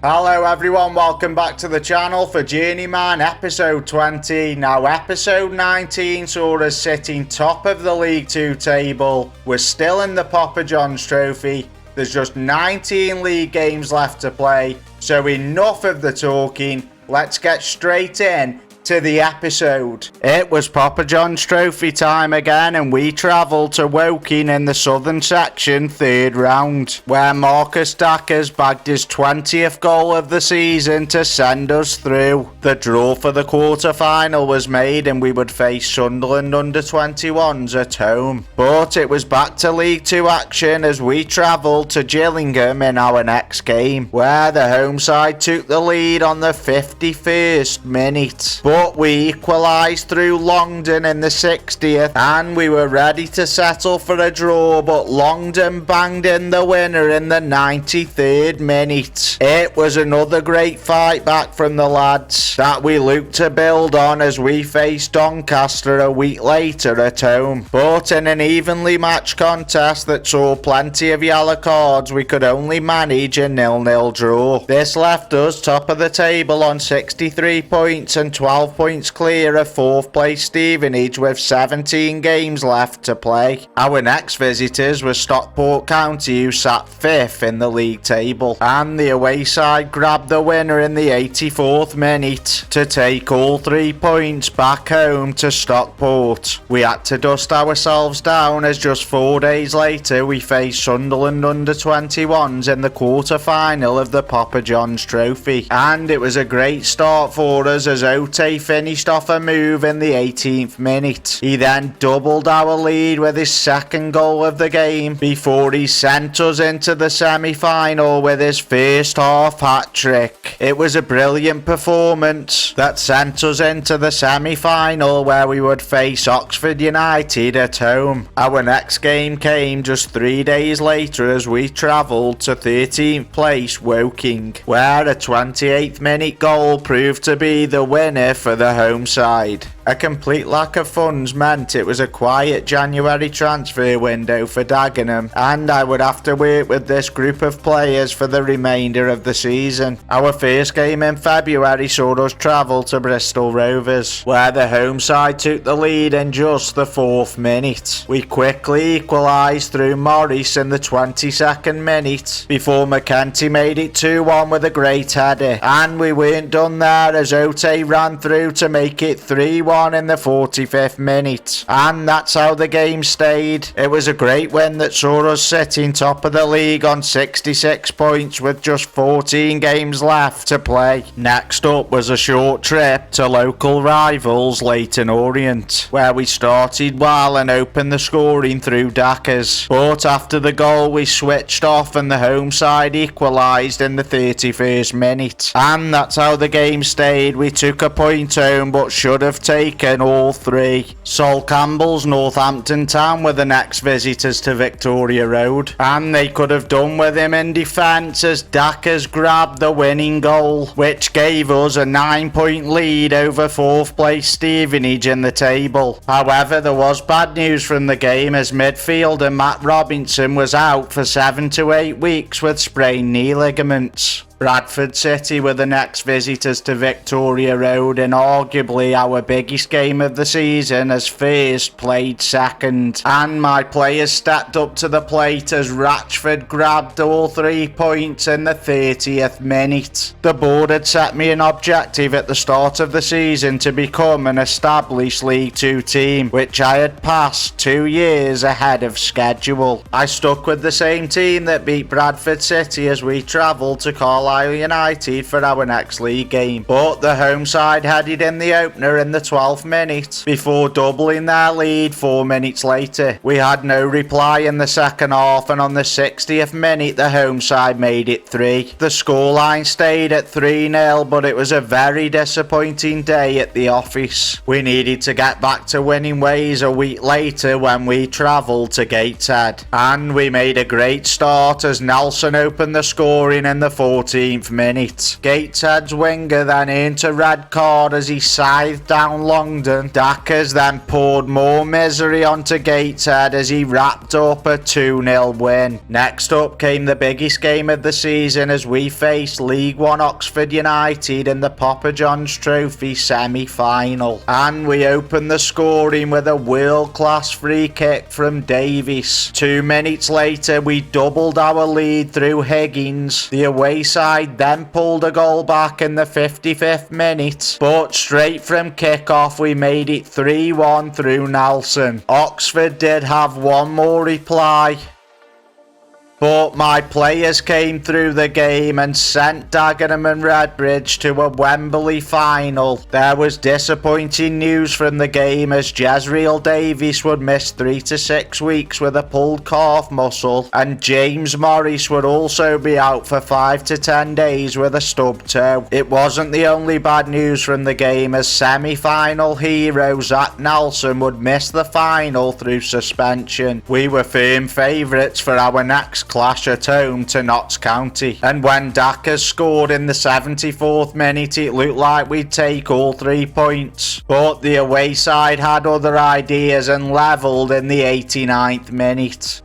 Hello everyone, welcome back to the channel for Journeyman episode 20. Now episode 19 saw us sitting top of the League 2 table. We're still in the Papa John's Trophy. There's just 19 league games left to play, so enough of the talking. Let's get straight in to the episode. It was Papa John's Trophy time again, and we travelled to Woking in the southern section, third round, where Marcus Dackers bagged his 20th goal of the season to send us through. The draw for the quarter-final was made and we would face Sunderland under-21s at home. But it was back to League 2 action as we travelled to Gillingham in our next game, where the home side took the lead on the 51st minute. But we equalised through Longdon in the 60th and we were ready to settle for a draw, but Longdon banged in the winner in the 93rd minute. It was another great fight back from the lads that we looked to build on as we faced Doncaster a week later at home. But in an evenly matched contest that saw plenty of yellow cards, we could only manage a 0-0 draw. This left us top of the table on 63 points and 12 points clear of 4th place Stevenage with 17 games left to play. Our next visitors were Stockport County, who sat 5th in the league table, and the away side grabbed the winner in the 84th minute to take all 3 points back home to Stockport. We had to dust ourselves down as just 4 days later we faced Sunderland under-21s in the quarter-final of the Papa John's Trophy, and it was a great start for us as Ote finished off a move in the 18th minute. He then doubled our lead with his second goal of the game before he sent us into the semi-final with his first half hat-trick. It was a brilliant performance that sent us into the semi-final where we would face Oxford United at home. Our next game came just 3 days later as we travelled to 13th place Woking, where a 28th minute goal proved to be the winner for the home side. A complete lack of funds meant it was a quiet January transfer window for Dagenham, and I would have to work with this group of players for the remainder of the season. Our first game in February saw us travel to Bristol Rovers, where the home side took the lead in just the 4th minute. We quickly equalised through Morris in the 22nd minute before McKenty made it 2-1 with a great header, and we weren't done there as Ote ran through to make it 3-1 in the 45th minute, and that's how the game stayed. It was a great win that saw us sitting top of the league on 66 points with just 14 games left to play. Next up was a short trip to local rivals Leyton Orient, where we started well and opened the scoring through Dackers, but after the goal we switched off and the home side equalised in the 31st minute, and that's how the game stayed. We took a point home but should have taken all 3. Sol Campbell's Northampton Town were the next visitors to Victoria Road, and they could have done with him in defence as Dackers grabbed the winning goal, which gave us a 9-point lead over 4th place Stevenage in the table. However, there was bad news from the game as midfielder Matt Robinson was out for 7 to 8 weeks with sprained knee ligaments. Bradford City were the next visitors to Victoria Road in arguably our biggest game of the season as first played second, and my players stepped up to the plate as Ratchford grabbed all 3 points in the 30th minute. The board had set me an objective at the start of the season to become an established League 2 team, which I had passed 2 years ahead of schedule. I stuck with the same team that beat Bradford City as we travelled to Carlisle United for our next league game, but the home side headed in the opener in the 12th minute before doubling their lead 4 minutes later. We had no reply in the second half, and on the 60th minute the home side made it 3. The scoreline stayed at 3-0, but it was a very disappointing day at the office. We needed to get back to winning ways a week later when we travelled to Gateshead, and we made a great start as Nelson opened the scoring in the 40th 14th minute. Gateshead's winger then earned a red card as he scythed down Longdon. Dackers then poured more misery onto Gateshead as he wrapped up a 2-0 win. Next up came the biggest game of the season as we faced League One Oxford United in the Papa John's Trophy semi-final. And we opened the scoring with a world-class free kick from Davies. 2 minutes later we doubled our lead through Higgins. The away side then pulled a goal back in the 55th minute, but straight from kick-off we made it 3-1 through Nelson. Oxford did have one more reply, but my players came through the game and sent Dagenham and Redbridge to a Wembley final. There was disappointing news from the game as Jezreel Davies would miss 3 to 6 weeks with a pulled calf muscle, and James Morris would also be out for 5 to 10 days with a stub toe. It wasn't the only bad news from the game as semi-final hero Zach Nelson would miss the final through suspension. We were firm favourites for our next clash at home to Notts County, and when Dackers scored in the 74th minute it looked like we'd take all 3 points, but the away side had other ideas and levelled in the 89th minute.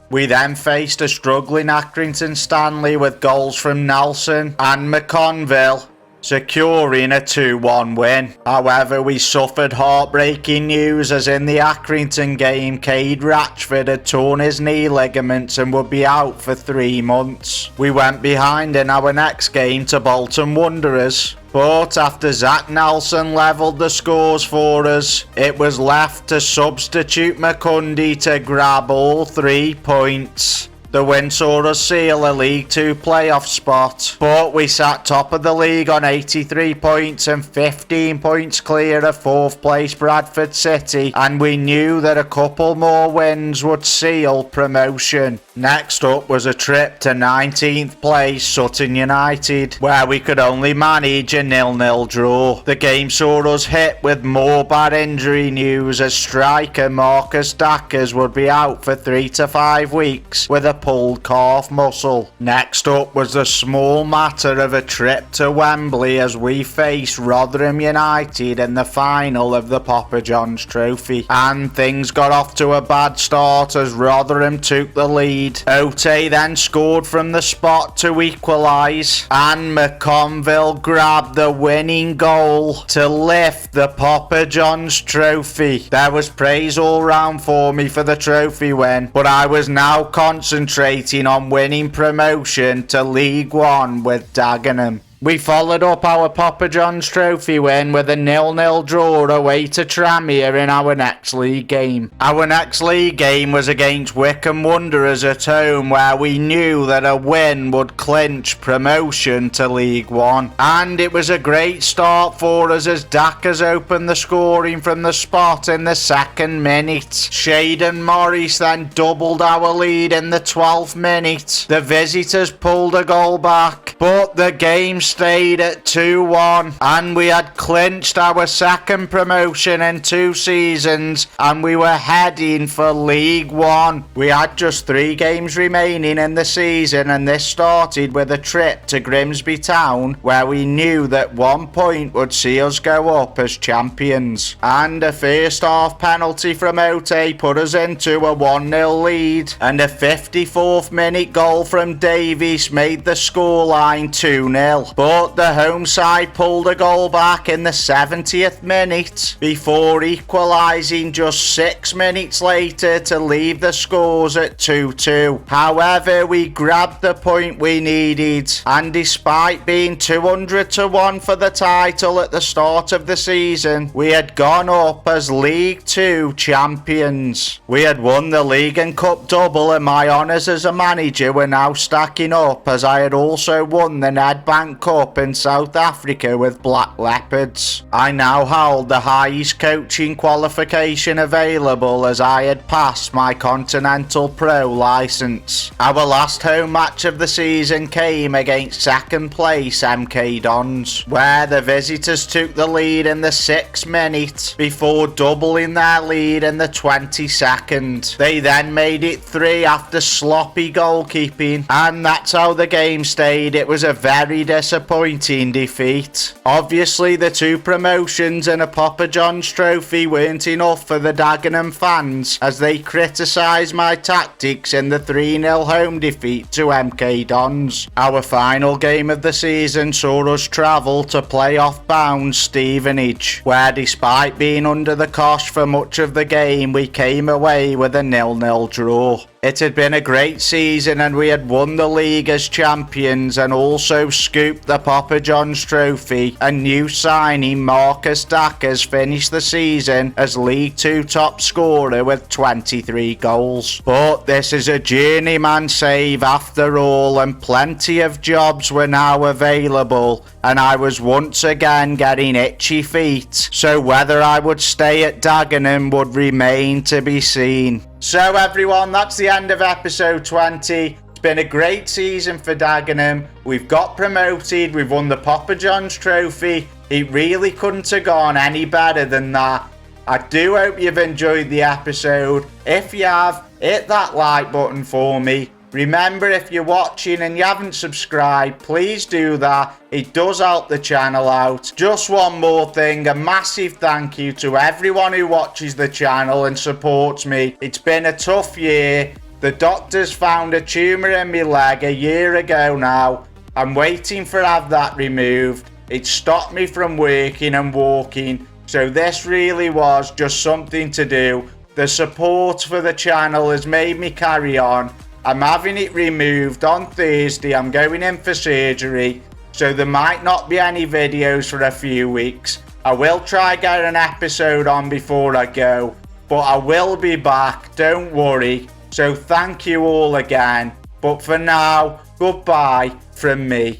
We then faced a struggling Accrington Stanley with goals from Nelson and McConville, securing a 2-1 win. However, we suffered heartbreaking news as in the Accrington game, Cade Ratchford had torn his knee ligaments and would be out for 3 months. We went behind in our next game to Bolton Wanderers, but after Zach Nelson levelled the scores for us, it was left to substitute McCundy to grab all 3 points. The win saw us seal a League 2 playoff spot, but we sat top of the league on 83 points and 15 points clear of 4th place Bradford City, and we knew that a couple more wins would seal promotion. Next up was a trip to 19th place Sutton United, where we could only manage a 0-0 draw. The game saw us hit with more bad injury news as striker Marcus Dackers would be out for 3 to 5 weeks with a pulled calf muscle. Next up was the small matter of a trip to Wembley as we faced Rotherham United in the final of the Papa John's Trophy, and things got off to a bad start as Rotherham took the lead. Ote then scored from the spot to equalise, and McConville grabbed the winning goal to lift the Papa John's Trophy. There was praise all round for me for the trophy win, but I was now concentrating on winning promotion to League One with Dagenham. We followed up our Papa John's Trophy win with a 0-0 draw away to Tranmere in our next league game. Our next league game was against Wycombe Wanderers at home, where we knew that a win would clinch promotion to League One. And it was a great start for us as Dackers opened the scoring from the spot in the 2nd minute. Shaden Morris then doubled our lead in the 12th minute. The visitors pulled a goal back, but the game stayed at 2-1, and we had clinched our 2nd promotion in 2 seasons, and we were heading for League One. We had just 3 games remaining in the season, and this started with a trip to Grimsby Town, where we knew that 1 point would see us go up as champions. And a first half penalty from Ote put us into a 1-0 lead, and a 54th minute goal from Davies made the scoreline 2-0. But the home side pulled a goal back in the 70th minute before equalising just 6 minutes later to leave the scores at 2-2. However, we grabbed the point we needed, and despite being 200 to 1 for the title at the start of the season, we had gone up as League 2 champions. We had won the league and cup double, and my honours as a manager were now stacking up as I had also won won the Nedbank Cup in South Africa with Black Leopards. I now held the highest coaching qualification available as I had passed my Continental Pro licence. Our last home match of the season came against second place MK Dons, where the visitors took the lead in the 6th minute before doubling their lead in the 22nd. They then made it 3 after sloppy goalkeeping, and that's how the game stayed. It was a very disappointing defeat. Obviously, the 2 promotions and a Papa John's trophy weren't enough for the Dagenham fans, as they criticised my tactics in the 3-0 home defeat to MK Dons. Our final game of the season saw us travel to playoff bound Stevenage, where despite being under the cosh for much of the game, we came away with a 0-0 draw. It had been a great season and we had won the league as champions and also scooped the Papa John's trophy, and new signing Marcus Dackers finished the season as League 2 top scorer with 23 goals. But this is a journeyman save after all, and plenty of jobs were now available, and I was once again getting itchy feet, so whether I would stay at Dagenham would remain to be seen. So everyone, that's the end of episode 20. It's been a great season for Dagenham. We've got promoted, we've won the Papa John's trophy. It really couldn't have gone any better than that. I do hope you've enjoyed the episode. If you have, hit that like button for me. Remember, if you're watching and you haven't subscribed, please do that. It does help the channel out. Just one more thing, a massive thank you to everyone who watches the channel and supports me. It's been a tough year. The doctors found a tumour in my leg a year ago now. I'm waiting for have that removed. It stopped me from working and walking, so this really was just something to do. The support for the channel has made me carry on. I'm having it removed on Thursday. I'm going in for surgery, so there might not be any videos for a few weeks. I will try get an episode on before I go, but I will be back, don't worry. So thank you all again, but for now, goodbye from me.